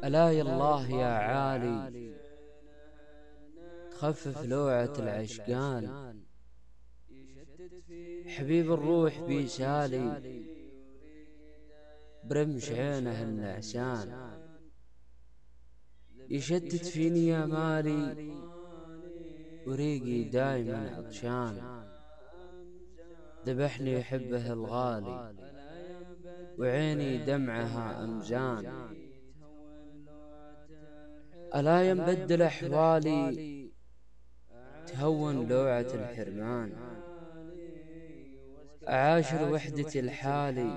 ألا يا الله يا عالي تخفف لوعة العشقان. حبيب الروح بيسالي برمش عينه النعسان. يشتت فيني يا مالي وريقي دايما عطشان. ذبحني يحبه الغالي وعيني دمعها أمزان. ألا ينبدل أحوالي تهون لوعة الحرمان. أعاشر وحدتي الحالي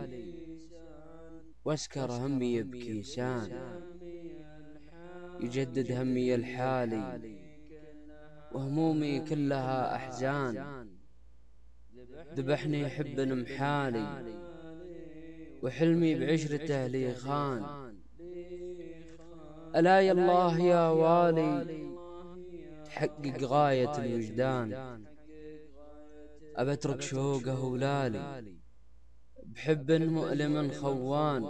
واسكر همي بكيسان. يجدد همي الحالي وهمومي كلها أحزان. ذبحني يحب محالي وحلمي بعشرته لي خان. ألا يا الله يا والي تحقق غاية الوجدان. أبترك شوقه ولالي بحب مؤلم خوان.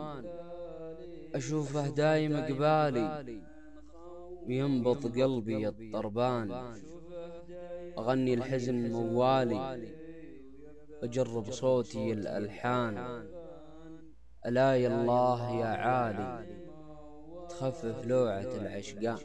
أشوفه دايم قبالي وينبض قلبي الطربان. أغني الحزن موالي أجرب صوتي الألحان. ألا يا الله يا عالي تخفف لوعة العشقان.